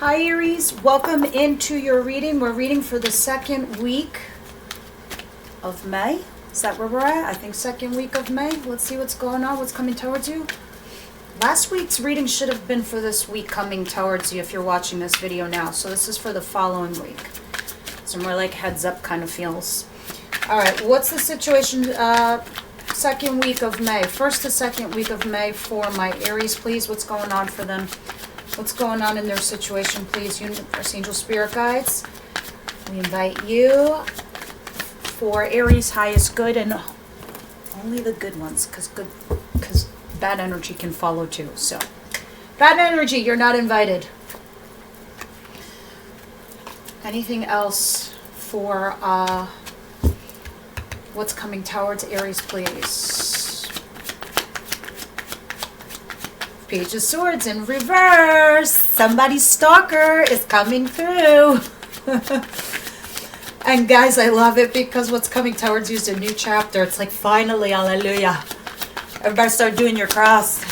Hi Aries, welcome into your reading. We're reading for the second week of May. Is that where we're at? I think second week of May. Let's see what's going on, what's coming towards you. Last week's reading should have been for this week coming towards you if you're watching this video now. So this is for the following week. So more like heads up kind of feels. All right, what's the situation second week of May? First to second week of May for my Aries, please. What's going on for them? What's going on in their situation, please? Universe, angel, spirit guides. We invite you for Aries' highest good and only the good ones, because bad energy can follow too. So, bad energy, you're not invited. Anything else for what's coming towards Aries, please? Page of Swords in reverse. Somebody's stalker is coming through. And guys, I love it because what's coming towards you is a new chapter. It's like, finally, hallelujah. Everybody start doing your cross.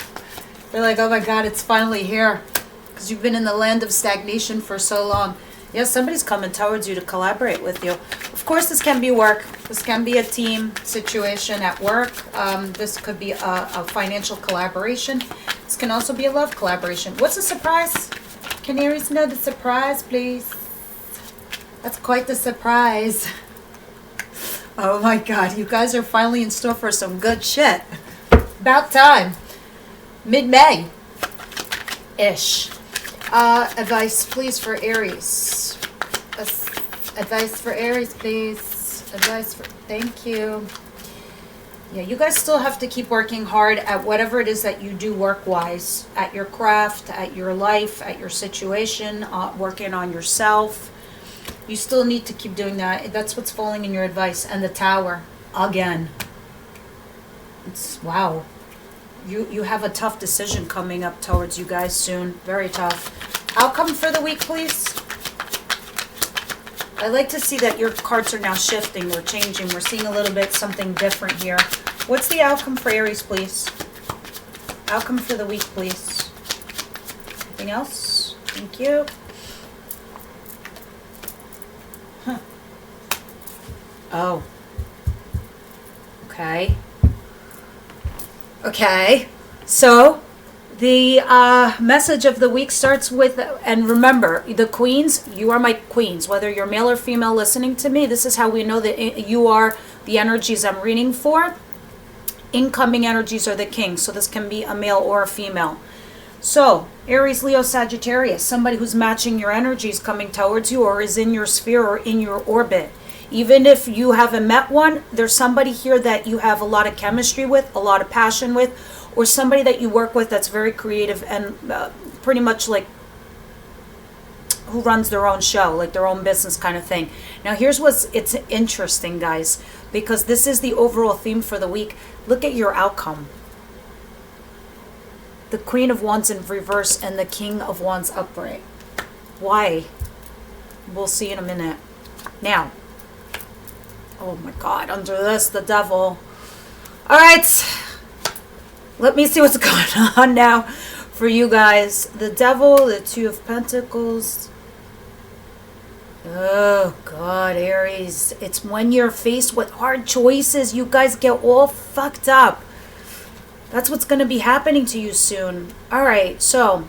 They're like, oh my God, it's finally here. Because you've been in the land of stagnation for so long. Yes, somebody's coming towards you to collaborate with you. Of course, this can be work. This can be a team situation at work. This could be a financial collaboration. This can also be a love collaboration. What's the surprise? Can Aries know the surprise, please? That's quite the surprise. Oh my God, you guys are finally in store for some good shit. About time. Mid-May-ish. Advice, please, for Aries. Advice for Aries, please. Advice for... Thank you. Yeah, you guys still have to keep working hard at whatever it is that you do work-wise. At your craft, at your life, at your situation, working on yourself. You still need to keep doing that. That's what's falling in your advice. And the Tower, again. It's... wow. You have a tough decision coming up towards you guys soon. Very tough. Outcome for the week, please. I like to see that your cards are now shifting or changing. We're seeing a little bit something different here. What's the outcome for Aries, please? Outcome for the week, please. Anything else? Thank you. Huh. Oh. Okay. Okay, so the message of the week starts with, and remember, the queens, you are my queens, whether you're male or female listening to me. This is how we know that you are the energies I'm reading for. Incoming energies are the king, so this can be a male or a female. So, Aries, Leo, Sagittarius, somebody who's matching your energies coming towards you or is in your sphere or in your orbit. Even if you haven't met one, there's somebody here that you have a lot of chemistry with, a lot of passion with, or somebody that you work with that's very creative and pretty much like who runs their own show, like their own business kind of thing. Now here's it's interesting, guys, because this is the overall theme for the week. Look at your outcome. The Queen of Wands in reverse and the King of Wands upright. Why? We'll see in a minute. Now, oh my God, under this, the devil. All right, let me see what's going on now for you guys. The devil, the Two of Pentacles. Oh God, Aries. It's when you're faced with hard choices, you guys get all fucked up. That's what's going to be happening to you soon. All right, so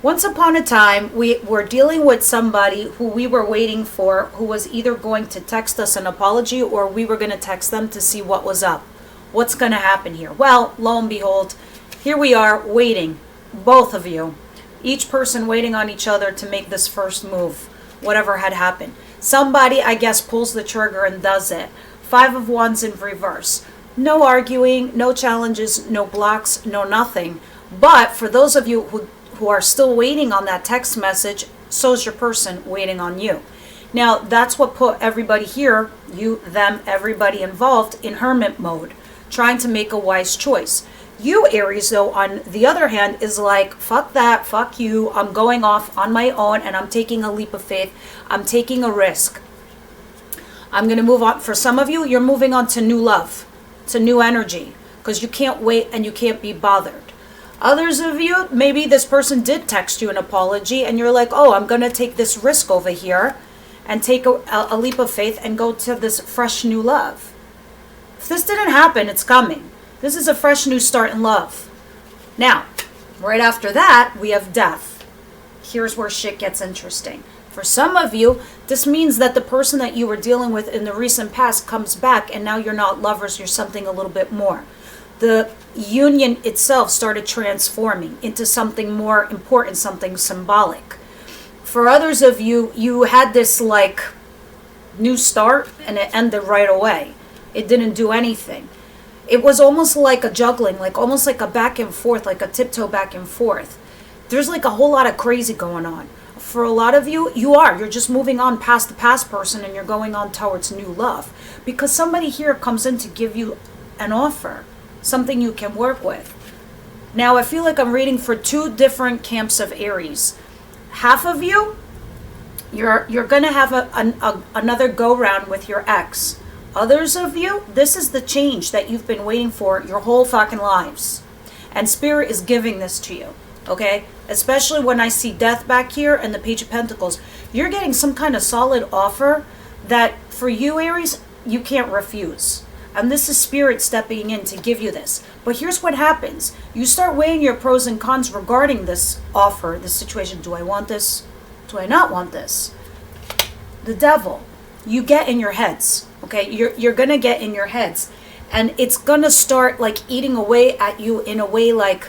once upon a time, we were dealing with somebody who we were waiting for, who was either going to text us an apology or we were going to text them to see what was up. What's going to happen here? Well, lo and behold, here we are waiting, both of you, each person waiting on each other to make this first move, whatever had happened. Somebody, I guess, pulls the trigger and does it. Five of Wands in reverse. No arguing, no challenges, no blocks, no nothing. But for those of you who are still waiting on that text message, so's your person waiting on you. Now, that's what put everybody here, you, them, everybody involved, in hermit mode, trying to make a wise choice. You, Aries, though, on the other hand, is like, fuck that, fuck you, I'm going off on my own and I'm taking a leap of faith. I'm taking a risk. I'm going to move on. For some of you, you're moving on to new love, to new energy, because you can't wait and you can't be bothered. Others of you, maybe this person did text you an apology and you're like, oh, I'm going to take this risk over here and take a leap of faith and go to this fresh new love. If this didn't happen, it's coming. This is a fresh new start in love. Now, right after that, we have death. Here's where shit gets interesting. For some of you, this means that the person that you were dealing with in the recent past comes back and now you're not lovers, you're something a little bit more. The union itself started transforming into something more important, something symbolic. For others of you, you had this like new start and it ended right away. It didn't do anything. It was almost like a juggling, like almost like a back and forth, like a tiptoe back and forth. There's like a whole lot of crazy going on. For a lot of you, you're just moving on past the past person and you're going on towards new love. Because somebody here comes in to give you an offer, something you can work with. Now, I feel like I'm reading for two different camps of Aries. Half of you, you're going to have another go-round with your ex. Others of you, this is the change that you've been waiting for your whole fucking lives. And Spirit is giving this to you, okay? Especially when I see death back here and the Page of Pentacles. You're getting some kind of solid offer that for you, Aries, you can't refuse. And this is Spirit stepping in to give you this. But here's what happens. You start weighing your pros and cons regarding this offer, this situation. Do I want this? Do I not want this? The devil. You get in your heads. Okay, you're gonna get in your heads, and it's gonna start like eating away at you in a way like,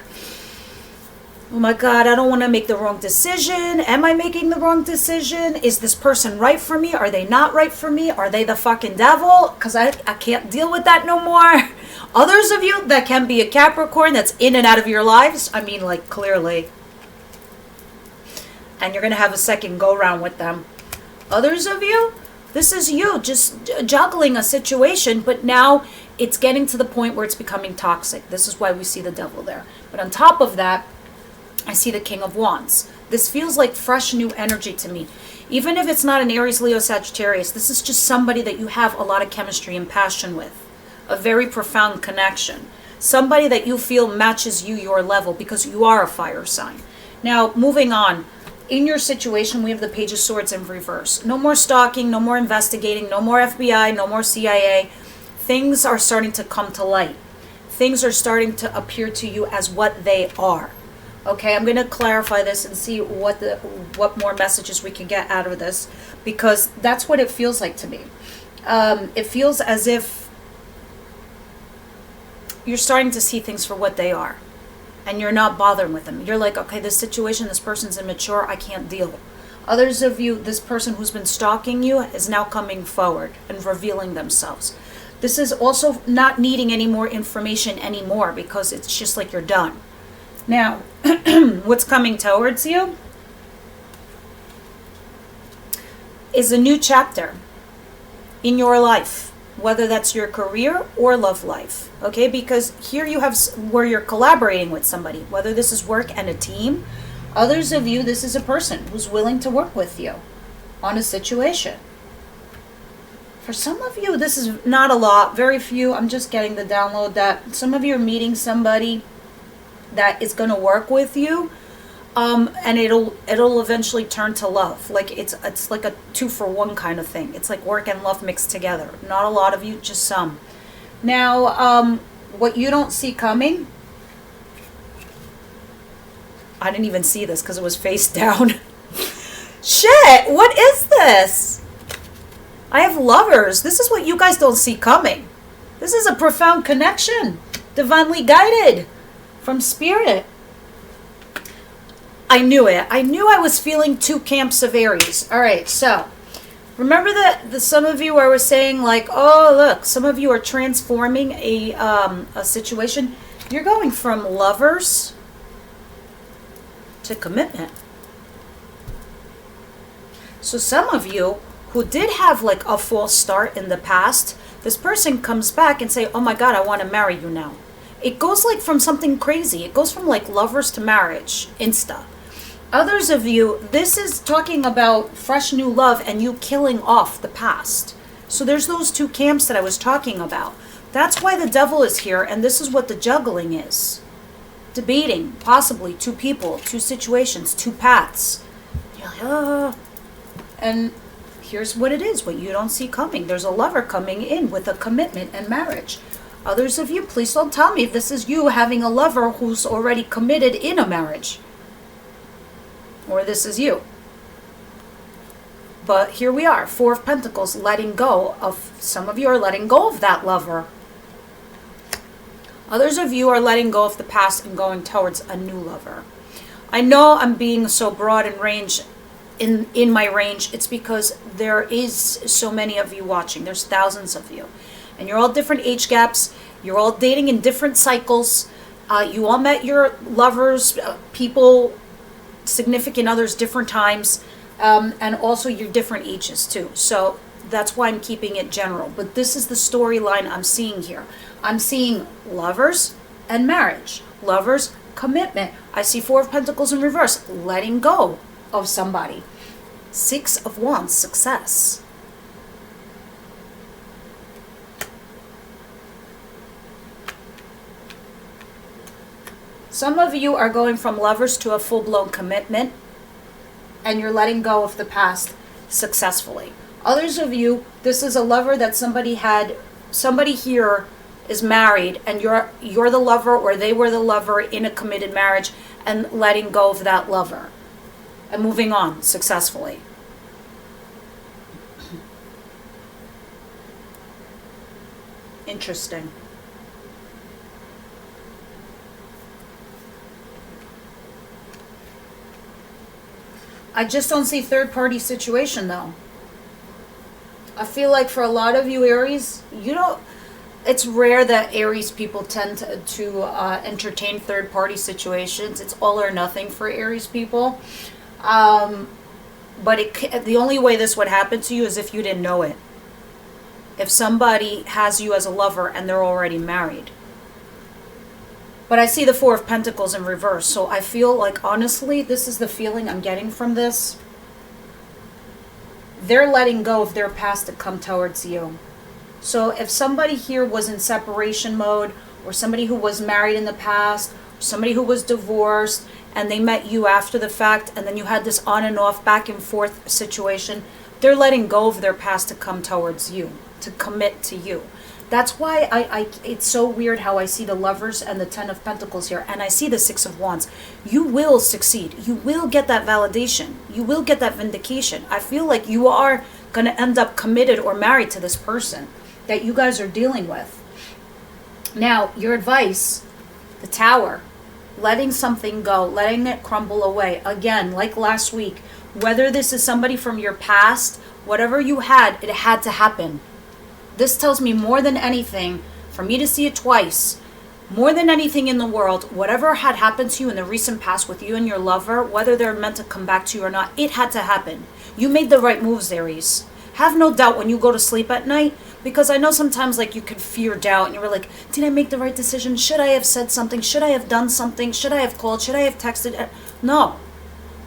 oh my God, I don't want to make the wrong decision. Am I making the wrong decision? Is this person right for me? Are they not right for me? Are they the fucking devil? Because I can't deal with that no more. Others of you, that can be a Capricorn that's in and out of your lives. I mean, like, clearly. And you're gonna have a second go round with them. Others of you, this is you just juggling a situation, but now it's getting to the point where it's becoming toxic. This is why we see the devil there. But on top of that, I see the King of Wands. This feels like fresh new energy to me. Even if it's not an Aries, Leo, Sagittarius, this is just somebody that you have a lot of chemistry and passion with. A very profound connection. Somebody that you feel matches you, your level, because you are a fire sign. Now, moving on. In your situation, we have the Page of Swords in reverse. No more stalking, no more investigating, no more FBI, no more CIA. Things are starting to come to light. Things are starting to appear to you as what they are. Okay, I'm going to clarify this and see what more messages we can get out of this, because that's what it feels like to me. It feels as if you're starting to see things for what they are. And you're not bothering with them. You're like, okay, this situation, this person's immature, I can't deal. Others of you, this person who's been stalking you is now coming forward and revealing themselves. This is also not needing any more information anymore, because it's just like you're done. Now, what's coming towards you is a new chapter in your life. Whether that's your career or love life, okay? Because here you have where you're collaborating with somebody, whether this is work and a team. Others of you, this is a person who's willing to work with you on a situation. For some of you, this is not a lot, very few. I'm just getting the download that some of you are meeting somebody that is going to work with you. And it'll eventually turn to love. Like it's like a 2-for-1 kind of thing. It's like work and love mixed together. Not a lot of you, just some. Now, what you don't see coming, I didn't even see this because it was face down. Shit, what is this? I have lovers. This is what you guys don't see coming. This is a profound connection, divinely guided from Spirit. I knew it. I knew I was feeling two camps of Aries. All right, so remember that some of you I was saying like, oh, look, some of you are transforming a situation. You're going from lovers to commitment. So some of you who did have like a false start in the past, this person comes back and say, oh my God, I want to marry you now. It goes like from something crazy. It goes from like lovers to marriage, insta. Others of you, this is talking about fresh new love and you killing off the past. So there's those two camps that I was talking about. That's why the devil is here, and this is what the juggling is. debating, possibly two people, two situations, two paths. You're like, oh. And here's what it is, what you don't see coming. There's a lover coming in with a commitment and marriage. Others of you, please don't tell me if this is you having a lover who's already committed in a marriage. Or this is you. But here we are, Four of Pentacles, letting go of, some of you are letting go of that lover. Others of you are letting go of the past and going towards a new lover. I know I'm being so broad in range, in my range. It's because there is so many of you watching. There's thousands of you. And you're all different age gaps. You're all dating in different cycles. You all met your lovers, people, significant others, different times. And also your different ages too. So that's why I'm keeping it general. But this is the storyline I'm seeing here. I'm seeing lovers and marriage. Lovers, commitment. I see Four of Pentacles in reverse. Letting go of somebody. Six of Wands, success. Some of you are going from lovers to a full-blown commitment. And you're letting go of the past successfully. Others of you, this is a lover that somebody had, somebody here is married and you're the lover or they were the lover in a committed marriage and letting go of that lover and moving on successfully. Interesting. I just don't see third-party situation, though. I feel like for a lot of you Aries, you don't... It's rare that Aries people tend to entertain third-party situations. It's all or nothing for Aries people. But the only way this would happen to you is if you didn't know it. If somebody has you as a lover and they're already married. But I see the Four of Pentacles in reverse. So I feel like, honestly, this is the feeling I'm getting from this. They're letting go of their past to come towards you. So if somebody here was in separation mode, or somebody who was married in the past, or somebody who was divorced, and they met you after the fact, and then you had this on and off, back and forth situation, they're letting go of their past to come towards you, to commit to you. That's why it's so weird how I see the Lovers and the Ten of Pentacles here, and I see the Six of Wands. You will succeed. You will get that validation. You will get that vindication. I feel like you are going to end up committed or married to this person that you guys are dealing with. Now, your advice, the Tower, letting something go, letting it crumble away. Again, like last week, whether this is somebody from your past, whatever you had, it had to happen. This tells me more than anything, for me to see it twice, more than anything in the world, whatever had happened to you in the recent past with you and your lover, whether they're meant to come back to you or not, it had to happen. You made the right moves, Aries. Have no doubt when you go to sleep at night, because I know sometimes like you could fear doubt and you were like, did I make the right decision? Should I have said something? Should I have done something? Should I have called? Should I have texted? No,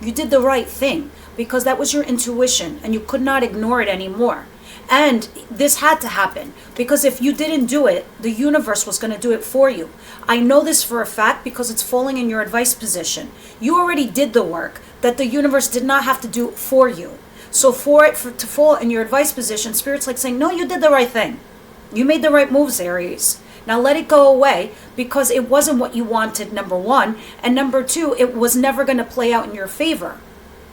you did the right thing because that was your intuition and you could not ignore it anymore. And this had to happen because if you didn't do it, the universe was going to do it for you. I know this for a fact because it's falling in your advice position. You already did the work that the universe did not have to do for you. So for it to fall in your advice position, Spirit's like saying, no, you did the right thing. You made the right moves, Aries. Now let it go away because it wasn't what you wanted, number one. And number two, it was never going to play out in your favor.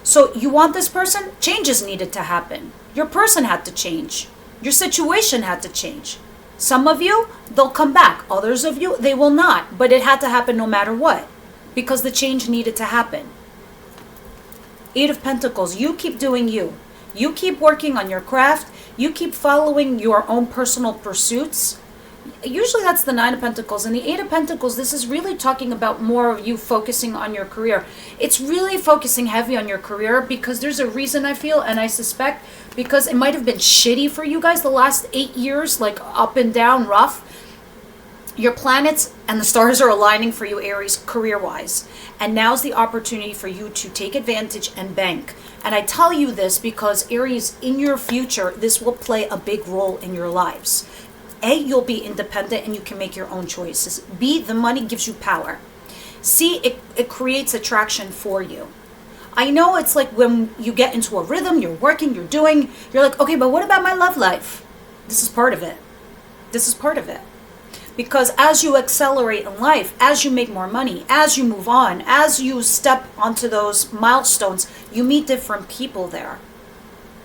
So you want this person? Changes needed to happen. Your person had to change. Your situation had to change. Some of you, they'll come back. Others of you, they will not. But it had to happen no matter what. Because the change needed to happen. Eight of Pentacles, you keep doing you. You keep working on your craft. You keep following your own personal pursuits. Usually that's the Nine of Pentacles. And the Eight of Pentacles, this is really talking about more of you focusing on your career. It's really focusing heavy on your career because there's a reason I feel, and I suspect, because it might have been shitty for you guys the last 8 years, like up and down, rough. Your planets and the stars are aligning for you, Aries, career-wise. And now's the opportunity for you to take advantage and bank. And I tell you this because, Aries, in your future, this will play a big role in your lives. A, you'll be independent and you can make your own choices. B, the money gives you power. See, it creates attraction for you. I know it's like when you get into a rhythm, you're working, you're doing, you're like, okay, but what about my love life? This is part of it. This is part of it. Because as you accelerate in life, as you make more money, as you move on, as you step onto those milestones, you meet different people there.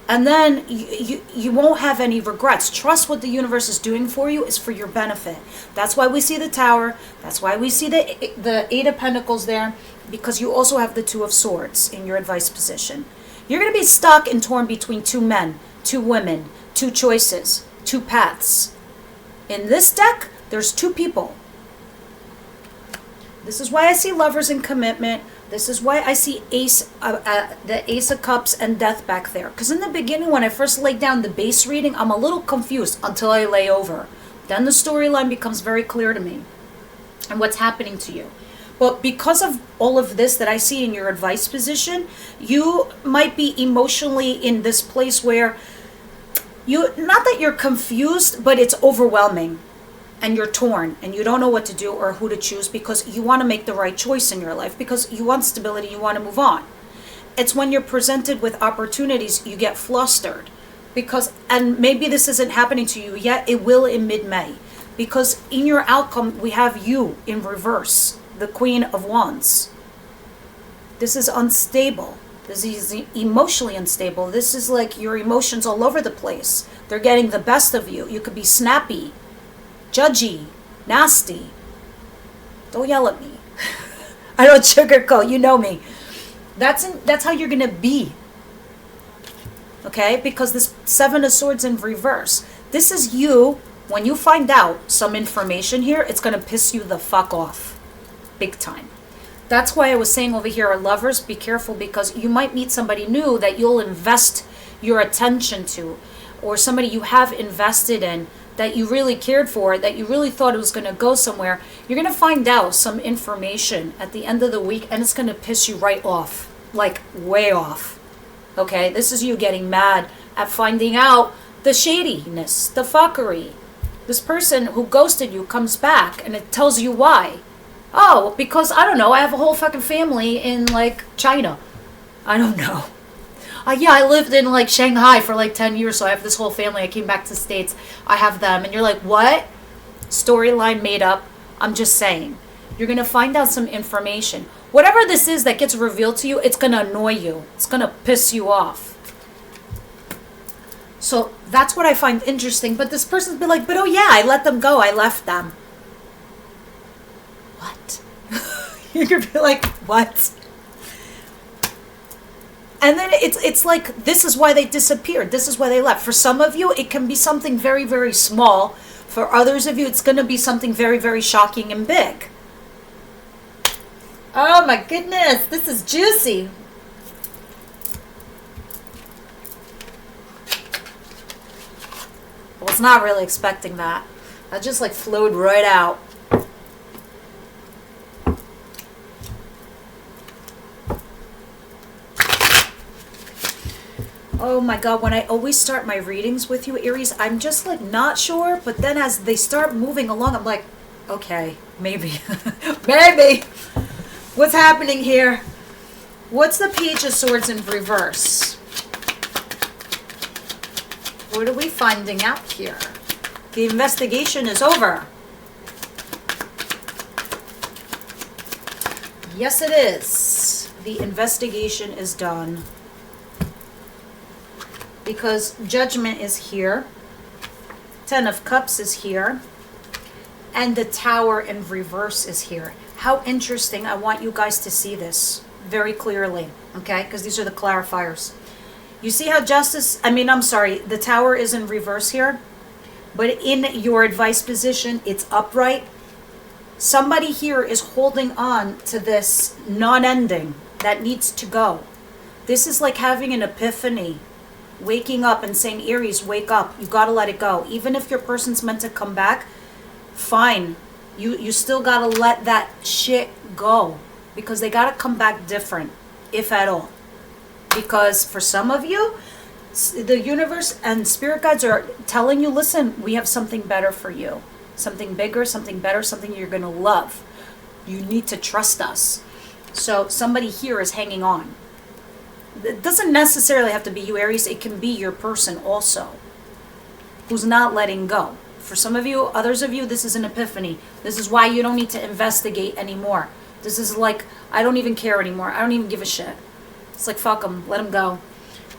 And then you won't have any regrets. Trust what the universe is doing for you is for your benefit. That's why we see the Tower. That's why we see the Eight of Pentacles there. Because you also have the Two of Swords in your advice position. You're going to be stuck and torn between two men, two women, two choices, two paths. In this deck, there's two people. This is why I see Lovers and Commitment. This is why I see the Ace of Cups and Death back there. Because in the beginning, when I first laid down the base reading, I'm a little confused until I lay over. Then the storyline becomes very clear to me and what's happening to you. But because of all of this that I see in your advice position, you might be emotionally in this place where not that you're confused, but it's overwhelming. And you're torn and you don't know what to do or who to choose because you want to make the right choice in your life because you want stability, you want to move on. It's when you're presented with opportunities, you get flustered because, and maybe this isn't happening to you yet, it will in mid-May because in your outcome, we have you in reverse, the Queen of Wands. This is unstable. This is emotionally unstable. This is like your emotions all over the place. They're getting the best of you. You could be snappy, judgy, nasty. Don't yell at me. I don't sugarcoat, you know me. That's how you're gonna be. Okay? Because this Seven of Swords in reverse. This is you, when you find out some information here, it's gonna piss you the fuck off. Big time. That's why I was saying over here, lovers, be careful because you might meet somebody new that you'll invest your attention to, or somebody you have invested in that you really cared for, that you really thought it was going to go somewhere. You're going to find out some information at the end of the week and it's going to piss you right off, like way off. Okay, this is you getting mad at finding out the shadiness, the fuckery. This person who ghosted you comes back and it tells you why. Oh, because, I don't know, I have a whole fucking family in, like, China. I don't know. Yeah, I lived in, like, Shanghai for, like, 10 years, so I have this whole family. I came back to the States. I have them. And you're like, what? Storyline made up. I'm just saying. You're going to find out some information. Whatever this is that gets revealed to you, it's going to annoy you. It's going to piss you off. So that's what I find interesting. But this person's been like, but oh yeah, I let them go. I left them. What? You're going to be like, what? And then it's like, this is why they disappeared. This is why they left. For some of you, it can be something very, very small. For others of you, it's going to be something very, very shocking and big. Oh my goodness, this is juicy. I was not really expecting that. That just like flowed right out. Oh my God, when I always start my readings with you, Aries, I'm just like not sure, but then as they start moving along, I'm like, okay, maybe, maybe. What's happening here? What's the Page of Swords in reverse? What are we finding out here? The investigation is over. Yes, it is. The investigation is done. Because Judgment is here. Ten of Cups is here. And the Tower in reverse is here. How interesting. I want you guys to see this very clearly. Okay? Because these are the clarifiers. You see how the Tower is in reverse here. But in your advice position, it's upright. Somebody here is holding on to this non-ending that needs to go. This is like having an epiphany. Waking up and saying, Aries, wake up. You got to let it go. Even if your person's meant to come back, fine. You still got to let that shit go. Because they got to come back different, if at all. Because for some of you, the universe and spirit guides are telling you, listen, we have something better for you. Something bigger, something better, something you're going to love. You need to trust us. So somebody here is hanging on. It doesn't necessarily have to be you, Aries. It can be your person also, who's not letting go. For some of you, others of you, this is an epiphany. This is why you don't need to investigate anymore. This is like, I don't even care anymore. I don't even give a shit. It's like, fuck them, let them go.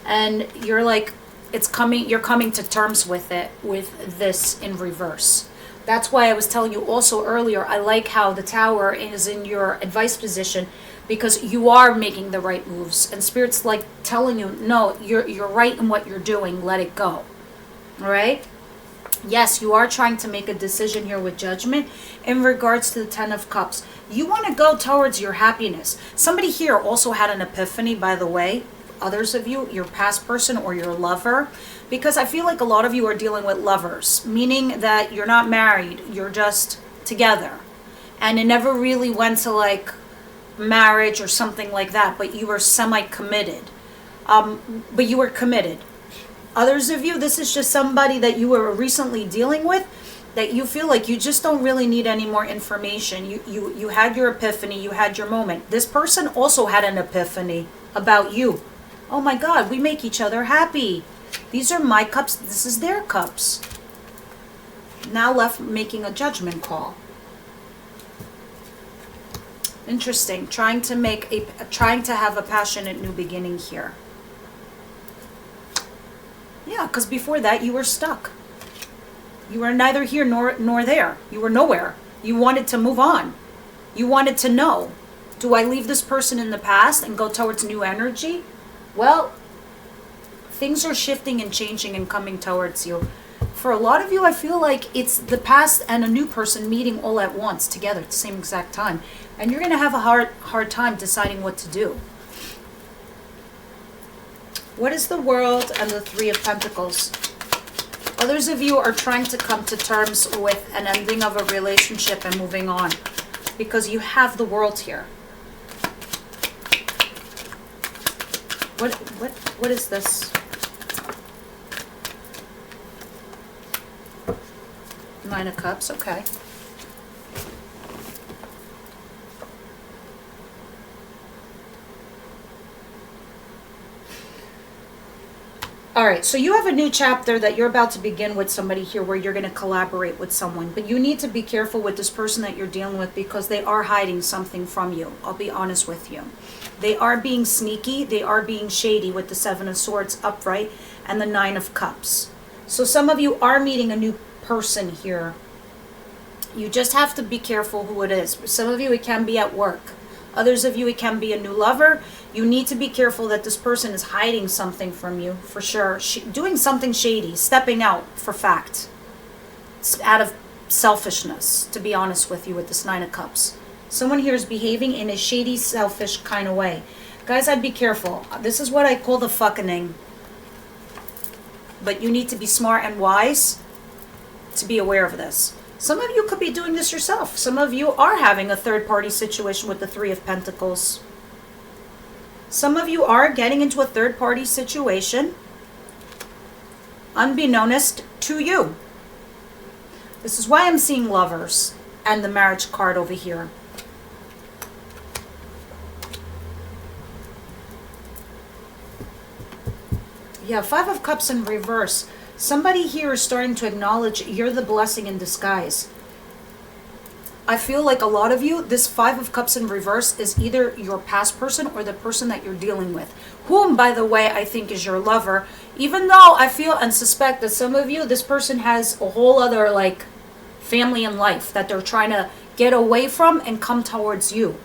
And you're like, it's coming, you're coming to terms with it, with this in reverse. That's why I was telling you also earlier, I like how the Tower is in your advice position, because you are making the right moves. And Spirit's like telling you, no, you're right in what you're doing, let it go. All right? Yes, you are trying to make a decision here with Judgment in regards to the Ten of Cups. You want to go towards your happiness. Somebody here also had an epiphany, by the way. Others of you, your past person or your lover. Because I feel like a lot of you are dealing with lovers. Meaning that you're not married. You're just together. And it never really went to like marriage or something like that. But you were semi-committed. But you were committed. Others of you, this is just somebody that you were recently dealing with, that you feel like you just don't really need any more information. You had your epiphany, you had your moment. This person also had an epiphany about you. Oh my God, we make each other happy. These are my cups, this is their cups. Now left making a judgment call. Interesting, trying to have a passionate new beginning here. Yeah, because before that you were stuck. You were neither here nor there. You were nowhere. You wanted to move on. You wanted to know, do I leave this person in the past and go towards new energy? Well, things are shifting and changing and coming towards you. For a lot of you, I feel like it's the past and a new person meeting all at once together at the same exact time. And you're going to have a hard time deciding what to do. What is the World and the Three of Pentacles? Others of you are trying to come to terms with an ending of a relationship and moving on. Because you have the World here. What is this? Nine of Cups, okay. All right, so you have a new chapter that you're about to begin with somebody here where you're going to collaborate with someone. But you need to be careful with this person that you're dealing with because they are hiding something from you. I'll be honest with you. They are being sneaky. They are being shady with the Seven of Swords upright and the Nine of Cups. So some of you are meeting a new person here. You just have to be careful who it is. For some of you, it can be at work. Others of you, it can be a new lover. You need to be careful that this person is hiding something from you, for sure. Doing something shady, stepping out for fact. It's out of selfishness, to be honest with you, with this Nine of Cups. Someone here is behaving in a shady, selfish kind of way. Guys, I'd be careful. This is what I call the fucking. But you need to be smart and wise to be aware of this. Some of you could be doing this yourself. Some of you are having a third-party situation with the Three of Pentacles. Some of you are getting into a third-party situation unbeknownst to you. This is why I'm seeing Lovers and the Marriage card over here. Yeah, Five of Cups in reverse. Somebody here is starting to acknowledge you're the blessing in disguise. I feel like a lot of you, this Five of Cups in reverse is either your past person or the person that you're dealing with. Whom, by the way, I think is your lover. Even though I feel and suspect that some of you, this person has a whole other like family and life that they're trying to get away from and come towards you.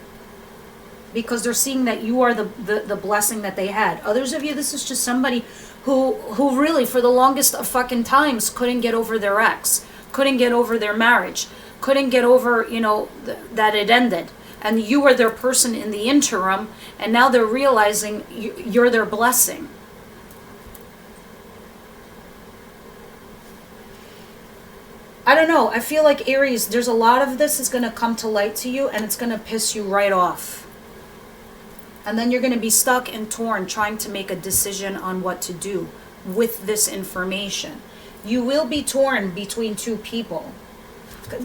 Because they're seeing that you are the blessing that they had. Others of you, this is just somebody who really for the longest of fucking times couldn't get over their ex, couldn't get over their marriage, couldn't get over, you know, that it ended. And you were their person in the interim, and now they're realizing you're their blessing. I don't know, I feel like Aries, there's a lot of this is going to come to light to you, and it's going to piss you right off. And then you're going to be stuck and torn trying to make a decision on what to do with this information. You will be torn between two people.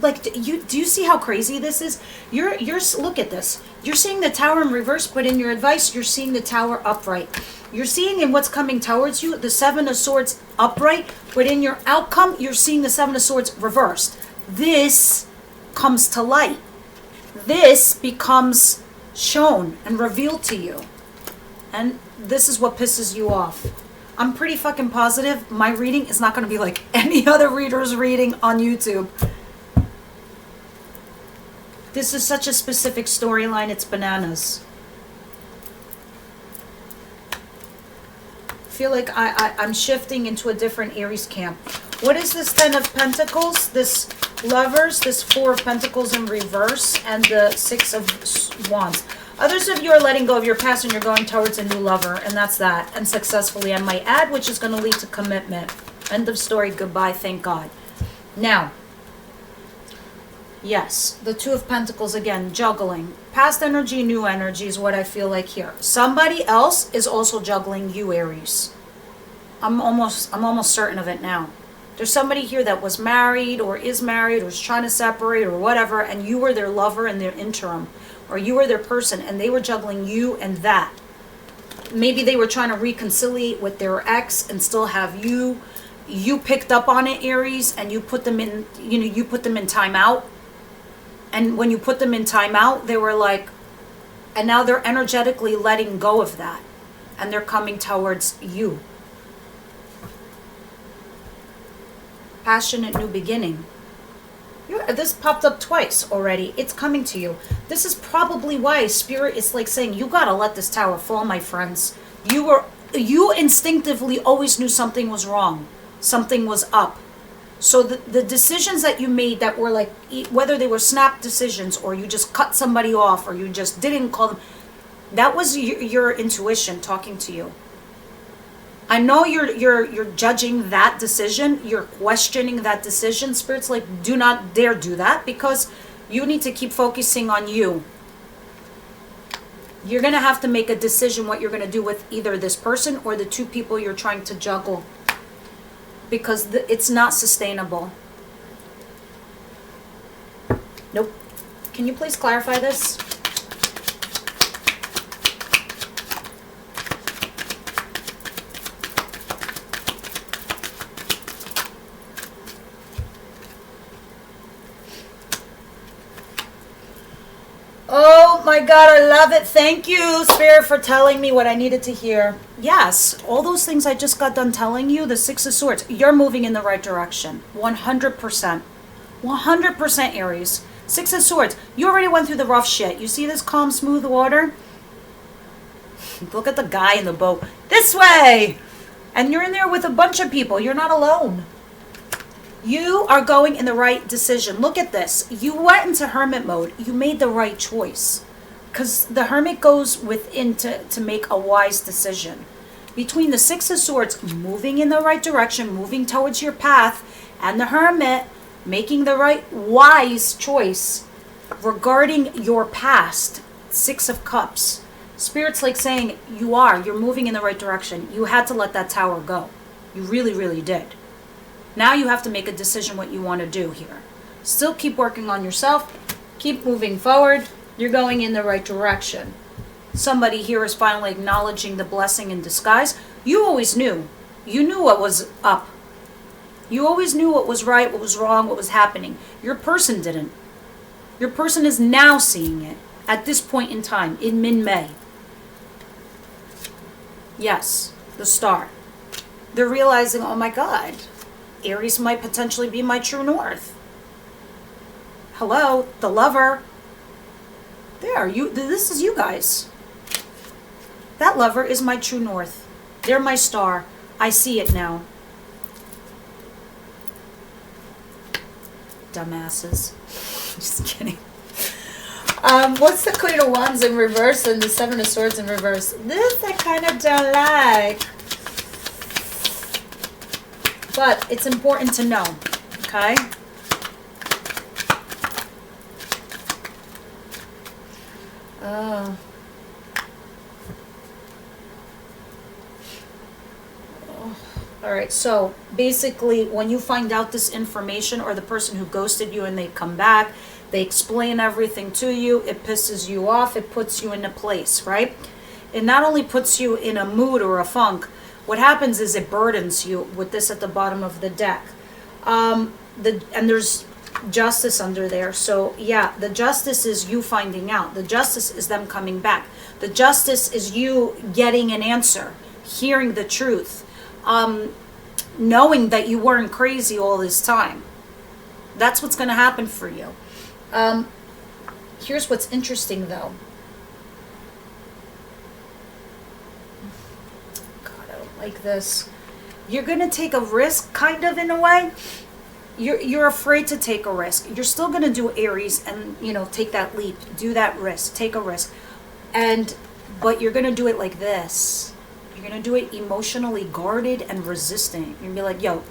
Like, do you see how crazy this is? You're look at this. You're seeing the Tower in reverse, but in your advice, you're seeing the Tower upright. You're seeing in what's coming towards you the Seven of Swords upright, but in your outcome, you're seeing the Seven of Swords reversed. This comes to light. This becomes shown and revealed to you. And this is what pisses you off. I'm pretty fucking positive my reading is not going to be like any other reader's reading on YouTube. This is such a specific storyline, it's bananas. I feel like I'm shifting into a different Aries camp. What is this Ten of Pentacles? This Lovers, this Four of Pentacles in reverse, and the Six of Wands. Others of you are letting go of your past and you're going towards a new lover, and that's that. And successfully, I might add, which is going to lead to commitment. End of story, goodbye, thank God. Now, yes, the Two of Pentacles again, juggling. Past energy, new energy is what I feel like here. Somebody else is also juggling you, Aries. I'm almost certain of it now. There's somebody here that was married or is trying to separate or whatever, and you were their lover in their interim, or you were their person, and they were juggling you and that. Maybe they were trying to reconciliate with their ex and still have you. You picked up on it, Aries, and you put them in, you put them in timeout. And when you put them in timeout, they were like, and now they're energetically letting go of that. And they're coming towards you. Passionate new beginning. This popped up twice already. It's coming to you. This is probably why Spirit is like saying, you gotta let this tower fall, my friends. You instinctively always knew something was wrong. Something was up. So the decisions that you made that were like, whether they were snap decisions or you just cut somebody off or you just didn't call them, that was your intuition talking to you. I know you're judging that decision, you're questioning that decision. Spirit's like, do not dare do that, because you need to keep focusing on you. You're going to have to make a decision what you're going to do with either this person or the two people you're trying to juggle, because it's not sustainable. Nope. Can you please clarify this? Oh my God, I love it. Thank you, Spirit, for telling me what I needed to hear. Yes, all those things I just got done telling you, the Six of Swords, you're moving in the right direction. 100%. 100%, Aries. Six of Swords, you already went through the rough shit. You see this calm, smooth water? Look at the guy in the boat. This way! And you're in there with a bunch of people. You're not alone. You are going in the right decision. Look at this. You went into hermit mode. You made the right choice. Because the hermit goes within to make a wise decision. Between the Six of Swords, moving in the right direction, moving towards your path, and the hermit making the right wise choice regarding your past, Six of Cups. Spirit's like saying, you're moving in the right direction. You had to let that tower go. You really, really did. Now you have to make a decision what you want to do here. Still keep working on yourself. Keep moving forward. You're going in the right direction. Somebody here is finally acknowledging the blessing in disguise. You always knew. You knew what was up. You always knew what was right, what was wrong, what was happening. Your person didn't. Your person is now seeing it at this point in time, in mid-May. Yes, the star. They're realizing, oh my God, Aries might potentially be my true north. Hello, the lover. There, this is you guys. That lover is my true north. They're my star. I see it now. Dumbasses. Just kidding. What's the Queen of Wands in reverse and the Seven of Swords in reverse? This I kind of don't like. But it's important to know, okay? Oh. All right, so basically when you find out this information, or the person who ghosted you and they come back, they explain everything to you, it pisses you off, it puts you in a place, right? It not only puts you in a mood or a funk, what happens is it burdens you with this at the bottom of the deck. And there's justice under there. So yeah, the justice is you finding out. The justice is them coming back. The justice is you getting an answer, hearing the truth, knowing that you weren't crazy all this time. That's what's going to happen for you. Here's what's interesting though. God, I don't like this. You're going to take a risk, kind of, in a way. You're afraid to take a risk. You're still going to do Aries and, take that leap, do that risk, take a risk. But you're going to do it like this. You're going to do it emotionally guarded and resistant. You're going to be like, yo,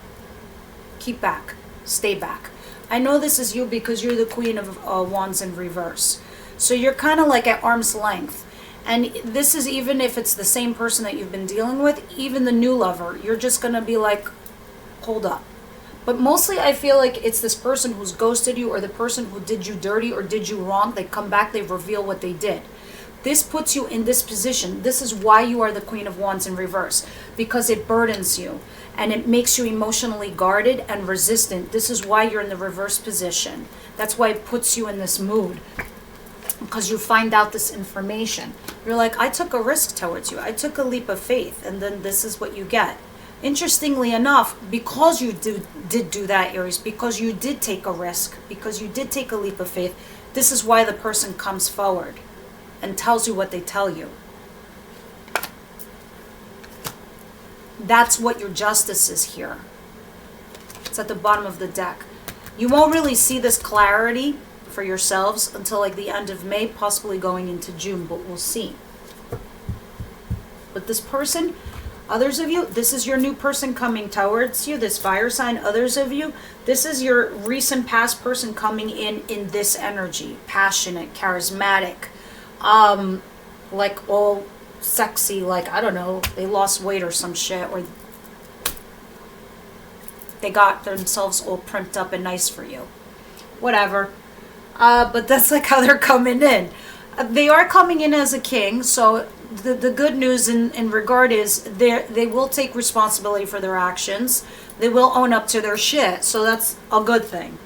keep back, stay back. I know this is you because you're the Queen of Wands in reverse. So you're kind of like at arm's length. And this is even if it's the same person that you've been dealing with, even the new lover, you're just going to be like, hold up. But mostly I feel like it's this person who's ghosted you, or the person who did you dirty or did you wrong. They come back, they reveal what they did. This puts you in this position. This is why you are the Queen of Wands in reverse, because it burdens you and it makes you emotionally guarded and resistant. This is why you're in the reverse position. That's why it puts you in this mood, because you find out this information. You're like, I took a risk towards you. I took a leap of faith, and then this is what you get. Interestingly enough, because you did do that, Aries, because you did take a risk, because you did take a leap of faith, this is why the person comes forward and tells you what they tell you. That's what your justice is here. It's at the bottom of the deck. You won't really see this clarity for yourselves until like the end of May, possibly going into June, but we'll see. But this person, others of you, this is your new person coming towards you, this fire sign. Others of you, this is your recent past person coming in this energy, passionate, charismatic, like all sexy, like, I don't know, they lost weight or some shit, or they got themselves all primped up and nice for you. Whatever. But that's like how they're coming in. They are coming in as a king, so the good news in regard is they will take responsibility for their actions. They will own up to their shit, so that's a good thing.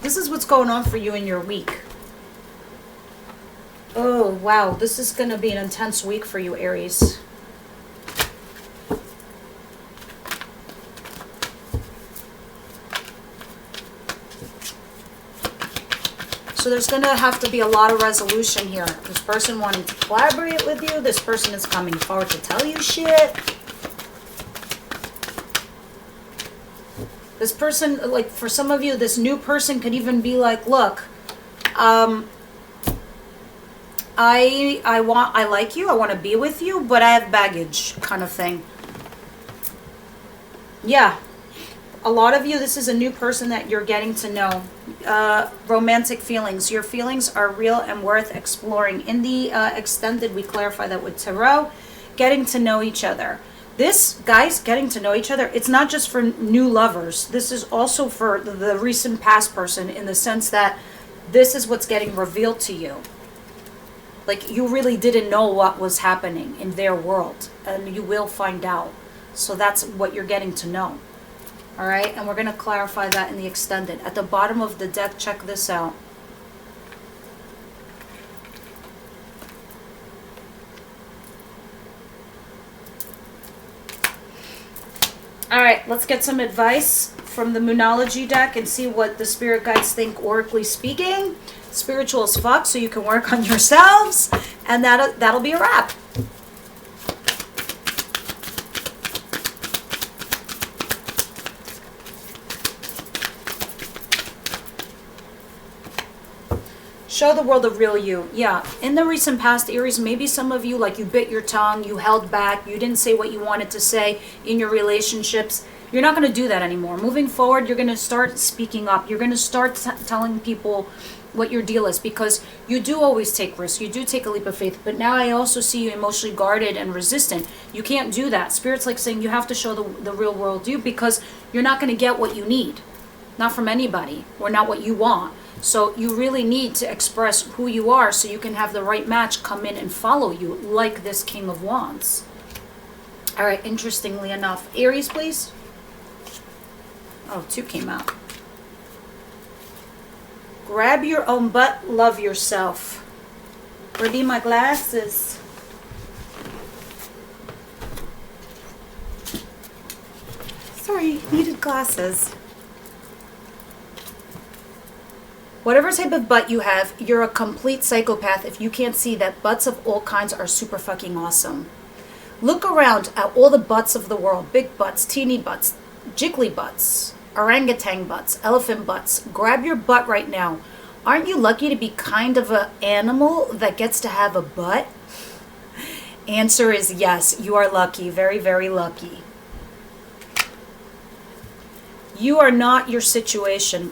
This is what's going on for you in your week. Oh, wow. This is going to be an intense week for you, Aries. So there's going to have to be a lot of resolution here. This person wanting to collaborate with you. This person is coming forward to tell you shit. This person, like for some of you, this new person could even be like, look, I like you, I want to be with you, but I have baggage, kind of thing. Yeah. A lot of you, this is a new person that you're getting to know. Romantic feelings. Your feelings are real and worth exploring. In the extended, we clarify that with tarot. Getting to know each other. This, guys, getting to know each other, it's not just for new lovers. This is also for the recent past person, in the sense that this is what's getting revealed to you. Like, you really didn't know what was happening in their world, and you will find out. So that's what you're getting to know. All right, and we're going to clarify that in the extended. At the bottom of the deck, check this out. All right, let's get some advice from the Moonology Deck and see what the spirit guides think, oracally speaking. Spiritual as fuck, so you can work on yourselves, and that'll be a wrap. Show the world the real you. Yeah, in the recent past, Aries, maybe some of you, like, you bit your tongue, you held back, you didn't say what you wanted to say in your relationships. You're not going to do that anymore. Moving forward, you're going to start speaking up. You're going to start telling people what your deal is, because you do always take risks. You do take a leap of faith, but now I also see you emotionally guarded and resistant. You can't do that. Spirit's like saying you have to show the real world you, because you're not going to get what you need, not from anybody, or not what you want. So you really need to express who you are so you can have the right match come in and follow you, like this King of Wands. All right, interestingly enough, Aries, please. Oh, 2 came out. Grab your own butt, love yourself. Where be my glasses? Sorry, needed glasses. Whatever type of butt you have, you're a complete psychopath if you can't see that butts of all kinds are super fucking awesome. Look around at all the butts of the world. Big butts, teeny butts, jiggly butts, orangutan butts, elephant butts. Grab your butt right now. Aren't you lucky to be kind of an animal that gets to have a butt? Answer is yes, you are lucky. Very, very lucky. You are not your situation.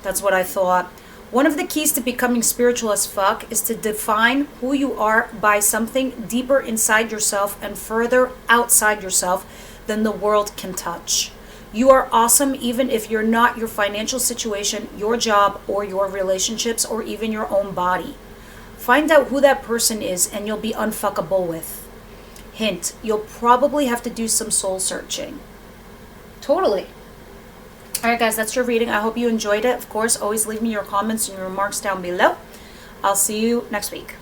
That's what I thought. One of the keys to becoming spiritual as fuck is to define who you are by something deeper inside yourself and further outside yourself than the world can touch. You are awesome even if you're not your financial situation, your job, or your relationships, or even your own body. Find out who that person is and you'll be unfuckable with. Hint, you'll probably have to do some soul searching. Totally. All right, guys, that's your reading. I hope you enjoyed it. Of course, always leave me your comments and your remarks down below. I'll see you next week.